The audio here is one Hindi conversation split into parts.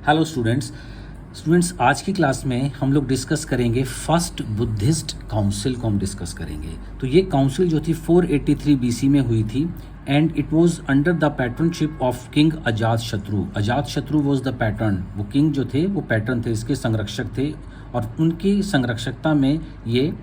हेलो स्टूडेंट्स आज की क्लास में हम लोग डिस्कस करेंगे फर्स्ट बुद्धिस्ट काउंसिल को हम डिस्कस करेंगे। तो ये काउंसिल जो थी 483 बीसी में हुई थी and it was under the patronship of king Ajatashatru was the patron. वो किंग जो थे वो पैटर्न थे, इसके संरक्षक थे और उनकी संरक्षकता में ये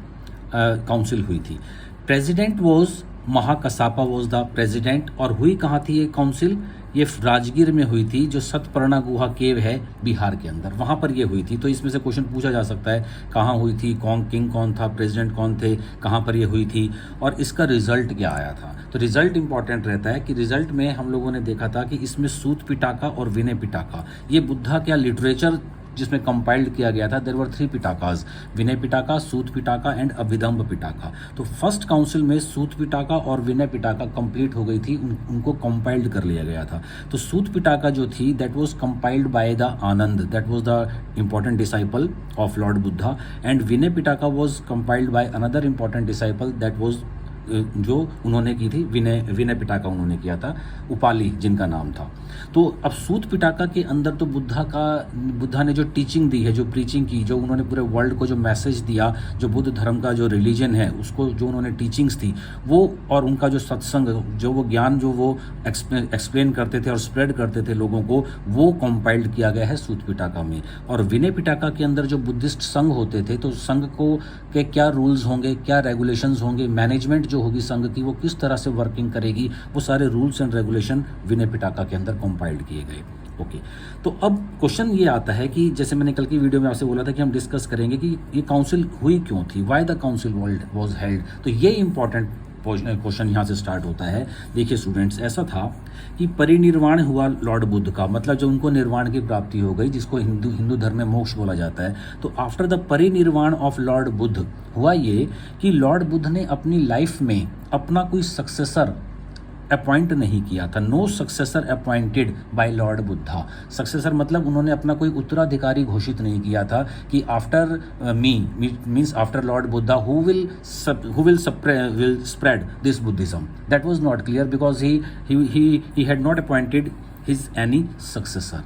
काउंसिल हुई थी। President was Mahakassapa was the president. और हुई कहाँ थी ये काउंसिल? ये राजगीर में हुई थी, जो सतपर्णा गुहा केव है बिहार के अंदर, वहाँ पर ये हुई थी। तो इसमें से क्वेश्चन पूछा जा सकता है कहाँ हुई थी, किंग कौन था, प्रेसिडेंट कौन थे, कहाँ पर ये हुई थी और इसका रिजल्ट क्या आया था। तो रिजल्ट इंपॉर्टेंट रहता है कि रिजल्ट में हम लोगों ने देखा था कि इसमें सूत पिटाका और विनय पिटाका, ये बुद्धा क्या लिटरेचर जिसमें कंपाइल्ड किया गया था, there were 3 पिटाकाज, Vinay Pitaka, Suta Pitaka and अभिधम्ब Pitaka. तो फर्स्ट काउंसिल में सूत पिटाका और विनय पिटाका कंप्लीट हो गई थी, उनको कंपाइल्ड कर लिया गया था। तो सूत पिटाका जो थी that was compiled by the Ananda, that was the important disciple of Lord Buddha, and Vinaya Pitaka was compiled by another important disciple, that was जो उन्होंने की थी विनय पिटाका उन्होंने किया था, उपाली जिनका नाम था। तो अब सूत पिटाका के अंदर तो बुद्धा ने जो टीचिंग दी है, जो प्रीचिंग की, जो उन्होंने पूरे वर्ल्ड को जो मैसेज दिया, जो बुद्ध धर्म का जो रिलीजन है उसको जो उन्होंने टीचिंग्स थी वो, और उनका जो सत्संग, जो वो ज्ञान जो वो एक्सप्लेन करते थे और स्प्रेड करते थे लोगों को, वो कंपाइल्ड किया गया है सूत पिटाका में। और विनय पिटाका के अंदर जो बुद्धिस्ट संघ होते थे, तो संघ को के क्या रूल्स होंगे, क्या रेगुलेशंस होंगे, मैनेजमेंट जो होगी संघ की वो किस तरह से वर्किंग करेगी, वो सारे रूल्स एंड रेगुलेशन विनय पिटाका के अंदर कंपाइल्ड किए गए। ओके, तो अब क्वेश्चन ये आता है कि जैसे मैंने कल की वीडियो में आपसे बोला था कि हम डिस्कस करेंगे कि ये काउंसिल हुई क्यों थी, why the council was held. तो ये इंपॉर्टेंट क्वेश्चन यहाँ से स्टार्ट होता है। देखिए स्टूडेंट्स, ऐसा था कि परिनिर्वाण हुआ लॉर्ड बुद्ध का, मतलब जब उनको निर्वाण की प्राप्ति हो गई, जिसको हिंदू धर्म में मोक्ष बोला जाता है। तो after the parinirvana of Lord Buddha हुआ ये कि लॉर्ड बुद्ध ने अपनी लाइफ में अपना कोई सक्सेसर अपॉइंट नहीं किया था। No successor appointed by lord Buddha. Successor मतलब उन्होंने अपना कोई उत्तराधिकारी घोषित नहीं किया था कि after means after Lord Buddha who will spread this Buddhism. That was not clear because he had not appointed his any successor.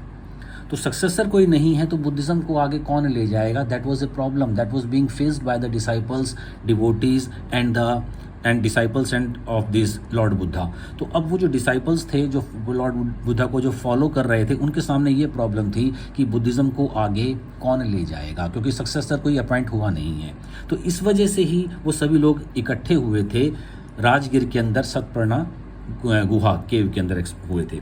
तो सक्सेसर कोई नहीं है तो बुद्धिज्म को आगे कौन ले जाएगा? That was a problem that was being faced by the disciples, devotees and disciples end of this Lord Buddha. तो अब वो जो डिसाइपल्स थे, जो लॉर्ड बुद्धा को जो फॉलो कर रहे थे, उनके सामने ये प्रॉब्लम थी कि बुद्धिज्म को आगे कौन ले जाएगा, क्योंकि सक्सेसर कोई अपॉइंट हुआ नहीं है। तो इस वजह से ही वो सभी लोग इकट्ठे हुए थे राजगीर के अंदर, सतपर्णा गुहा केव के अंदर हुए थे।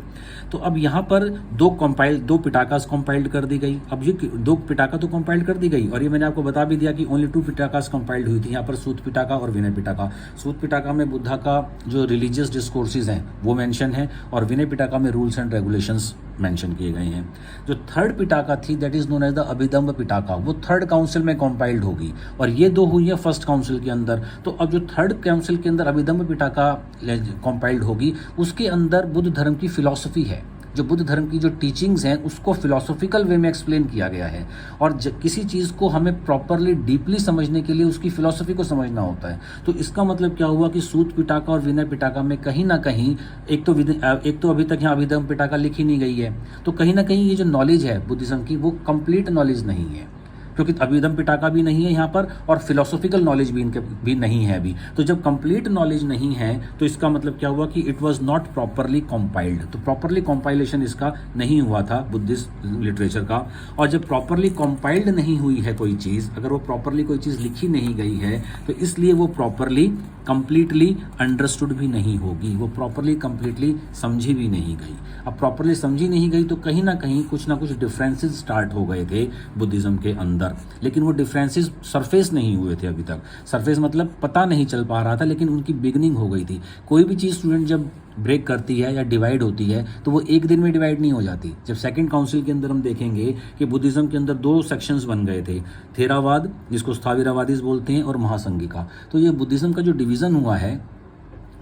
तो अब यहाँ पर दो पिटाकास कंपाइल्ड कर दी गई। अब ये 2 पिटाका तो कंपाइल्ड कर दी गई, और ये मैंने आपको बता भी दिया कि ओनली 2 पिटाकास कंपाइल्ड हुई थी यहाँ पर, सूत पिटाका और विनय पिटाका। सूत पिटाका में बुद्धा का जो रिलीजियस डिस्कोर्सेज हैं वो मेंशन है, और विनय पिटाका में रूल्स एंड रेगुलेशंस मेंशन किए गए हैं। जो थर्ड पिटाका थी that is known as the Abhidhamma Pitaka, वो थर्ड काउंसिल में कंपाइल्ड होगी, और ये 2 हुई है फर्स्ट काउंसिल के अंदर। तो अब जो थर्ड काउंसिल के अंदर अभिधम्ब पिटाका कंपाइल्ड होगी, उसके अंदर बुद्ध धर्म की फिलॉसफी है, जो बुद्ध धर्म की जो टीचिंग्स हैं उसको फिलोसॉफिकल वे में एक्सप्लेन किया गया है। और किसी चीज़ को हमें प्रॉपरली डीपली समझने के लिए उसकी फिलॉसफी को समझना होता है। तो इसका मतलब क्या हुआ कि सूत पिटाका और विनय पिटाका में कहीं ना कहीं एक तो अभी तक यहाँ अभिधम्म पिटाका लिखी नहीं गई है, तो कहीं ना कहीं ये जो नॉलेज है बुद्धिज्म की वो कंप्लीट नॉलेज नहीं है, क्योंकि अभिधम्म पिटाका भी नहीं है यहाँ पर और फिलोसॉफिकल नॉलेज भी इनके भी नहीं है अभी। तो जब कंप्लीट नॉलेज नहीं है तो इसका मतलब क्या हुआ कि it was not properly compiled. तो प्रॉपरली कंपाइलेशन इसका नहीं हुआ था बुद्धिस्ट लिटरेचर का। और जब प्रॉपरली कंपाइल्ड नहीं हुई है कोई चीज़, अगर वो प्रॉपरली कोई चीज़ लिखी नहीं गई है, तो इसलिए वो प्रॉपरली कंप्लीटली अंडरस्टूड भी नहीं होगी, वो प्रॉपरली कंप्लीटली समझी भी नहीं गई। अब प्रॉपरली समझी नहीं गई तो कहीं ना कुछ डिफरेंसेस स्टार्ट हो गए थे बुद्धिज्म के अंदर, लेकिन वो डिफरेंसेस सरफेस नहीं हुए थे अभी तक। सरफेस मतलब पता नहीं चल पा रहा था, लेकिन उनकी बिगनिंग हो गई थी। कोई भी चीज़ स्टूडेंट जब ब्रेक करती है या डिवाइड होती है तो वो एक दिन में डिवाइड नहीं हो जाती। जब सेकंड काउंसिल के अंदर हम देखेंगे कि बुद्धिज्म के अंदर 2 सेक्शंस बन गए थे, थेरावाद जिसको स्थाविरावादी बोलते हैं और महासंघिका। तो ये बुद्धिज्म का जो डिवीज़न हुआ है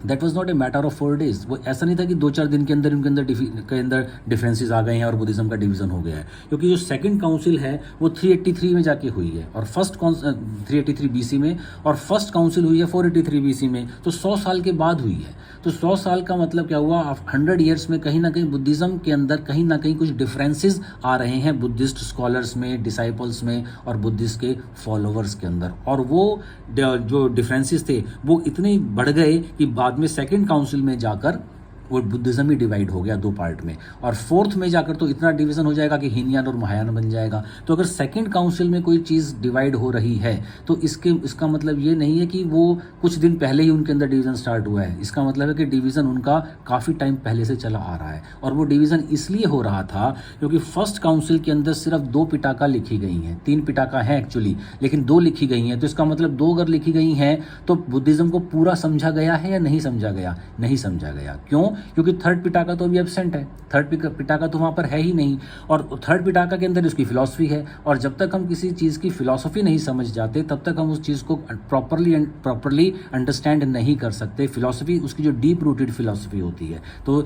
that was not a matter of 4 days। वो ऐसा नहीं था कि 2-4 दिन के अंदर उनके अंदर डिफरेंसेस आ गए हैं और बुद्धिज्म का डिवीजन हो गया है, क्योंकि जो सेकंड काउंसिल है वो 383 में जाके हुई है और 383 बीसी में, और फर्स्ट काउंसिल हुई है 483 बीसी में, तो 100 साल के बाद हुई है। तो 100 साल का मतलब क्या हुआ, 100 ईयर्स में कहीं ना कहीं बुद्धिज्म के अंदर कहीं ना कहीं कुछ डिफरेंसेस आ रहे हैं बुद्धिस्ट स्कॉलर्स में, डिसाइपल्स में और बुद्धिस्ट के फॉलोवर्स के अंदर, और वो जो डिफरेंसेस थे वो इतने बढ़ गए कि बाद में सेकंड काउंसिल में जाकर वो बुद्धिज्म ही डिवाइड हो गया 2 पार्ट में, और फोर्थ में जाकर तो इतना डिवीजन हो जाएगा कि हीनयान और महायान बन जाएगा। तो अगर सेकंड काउंसिल में कोई चीज़ डिवाइड हो रही है तो इसका मतलब ये नहीं है कि वो कुछ दिन पहले ही उनके अंदर डिवीजन स्टार्ट हुआ है। इसका मतलब है कि डिवीजन उनका काफ़ी टाइम पहले से चला आ रहा है, और वो डिवीजन इसलिए हो रहा था क्योंकि फर्स्ट काउंसिल के अंदर सिर्फ 2 पिटाका लिखी गई हैं, 3 पिटाका हैं एक्चुअली, लेकिन 2 लिखी गई हैं। तो इसका मतलब 2 अगर लिखी गई हैं तो बुद्धिज्म को पूरा समझा गया है या नहीं समझा गया? नहीं समझा गया। क्यों? क्योंकि थर्ड पिटाका तो अभी एब्सेंट है, थर्ड पिटाका तो वहाँ पर है ही नहीं, और थर्ड पिटाका के अंदर उसकी फिलॉसफी है, और जब तक हम किसी चीज़ की फिलॉसफी नहीं समझ जाते तब तक हम उस चीज़ को प्रॉपरली अंडरस्टैंड नहीं कर सकते। फिलॉसफी उसकी जो डीप रूटेड फिलॉसफी होती है, तो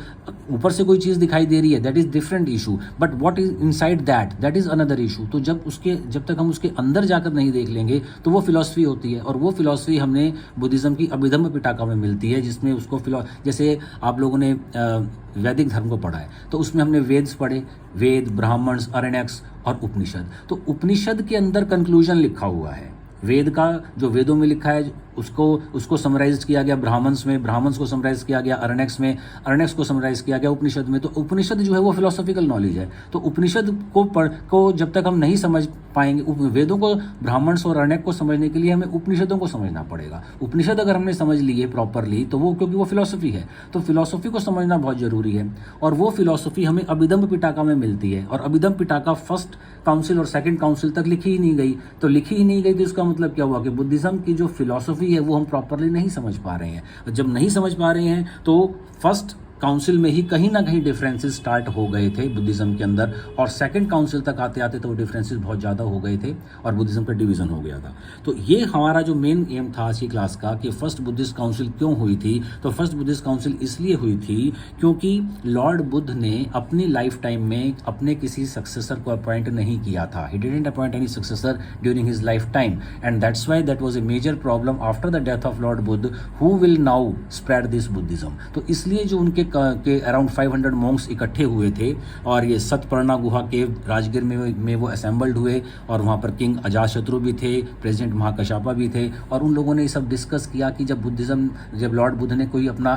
ऊपर से कोई चीज़ दिखाई दे रही है, that is different issue, but what is inside that is another issue. तो जब तक हम उसके अंदर जाकर नहीं देख लेंगे तो वो फिलॉसफी होती है, और वो फिलॉसफी हमने बुद्धिज्म की अभिधम्म पिटाका में मिलती है, जिसमें उसको जैसे आप लोगों ने वैदिक धर्म को पढ़ा है तो उसमें हमने वेद्स पढ़े, वेद, ब्राह्मण्स, अरण्यक्स और उपनिषद। तो उपनिषद के अंदर कंक्लूजन लिखा हुआ है, वेद का जो वेदों में लिखा है उसको समराइज किया गया ब्राह्मण्स में, ब्राह्मण्स को समराइज किया गया अरण्यक्स में, अरण्यक्स को समराइज किया गया उपनिषद में। तो उपनिषद जो है वो फिलोसॉफिकल नॉलेज है। तो उपनिषद को जब तक हम नहीं समझ पाएंगे, वेदों को, ब्राह्मण्स और अरण्यक को समझने के लिए हमें उपनिषदों को समझना पड़ेगा। उपनिषद अगर हमने समझ लिए प्रॉपरली तो वो, क्योंकि वो फिलोसफी है, तो फिलोसफी को समझना बहुत जरूरी है, और वो फिलोसफी हमें अभिधम्म पिटाका में मिलती है। और अभिधम्म पिटाका फर्स्ट काउंसिल और सेकंड काउंसिल तक लिखी ही नहीं गई, तो लिखी ही नहीं गई तो इसका मतलब क्या हुआ कि बुद्धिज्म की जो फिलॉसफी है वो हम प्रॉपरली नहीं समझ पा रहे हैं। जब नहीं समझ पा रहे हैं तो फर्स्ट काउंसिल में ही कहीं ना कहीं डिफरेंसेस स्टार्ट हो गए थे बुद्धिज्म के अंदर, और सेकंड काउंसिल तक आते आते तो वो डिफरेंसेस बहुत ज़्यादा हो गए थे और बुद्धिज्म का डिवीजन हो गया था। तो ये हमारा जो मेन एम था आज की क्लास का कि फर्स्ट बुद्धिस्ट काउंसिल क्यों हुई थी। तो फर्स्ट बुद्धिस्ट काउंसिल इसलिए हुई थी क्योंकि लॉर्ड बुद्ध ने अपनी लाइफ टाइम में अपने किसी सक्सेसर को अपॉइंट नहीं किया था। He didn't appoint any successor during his life time, and that's why that was a major problem after the death of Lord Buddha, who will now spread this Buddhism. तो इसलिए जो उनके अराउंड 500 मॉन्क्स इकट्ठे हुए थे, और ये सतपर्णा गुहा केव राजगीर में वो असेंबल्ड हुए, और वहाँ पर किंग अजातशत्रु भी थे, प्रेसिडेंट महाकश्यपा भी थे, और उन लोगों ने ये सब डिस्कस किया कि जब लॉर्ड बुद्ध ने कोई अपना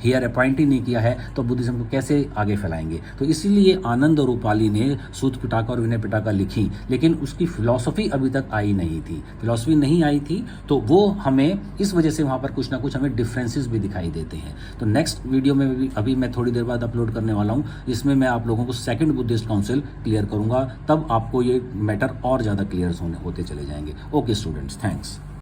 हेयर अपॉइंट ही नहीं किया है तो बुद्धिज्म को कैसे आगे फैलाएंगे। तो इसीलिए आनंद और उपाली ने सूत पिटाका और विनय पिटाका लिखी, लेकिन उसकी फिलॉसफी अभी तक आई नहीं थी। फिलॉसफी नहीं आई थी तो वो हमें इस वजह से वहाँ पर कुछ ना कुछ हमें डिफरेंसेस भी दिखाई देते हैं। तो नेक्स्ट वीडियो में भी अभी मैं थोड़ी देर बाद अपलोड करने वाला हूँ, जिसमें मैं आप लोगों को सेकंड बुद्धिस्ट काउंसिल क्लियर करूँगा, तब आपको ये मैटर और ज़्यादा क्लियर होते चले जाएंगे। Okay students, thanks.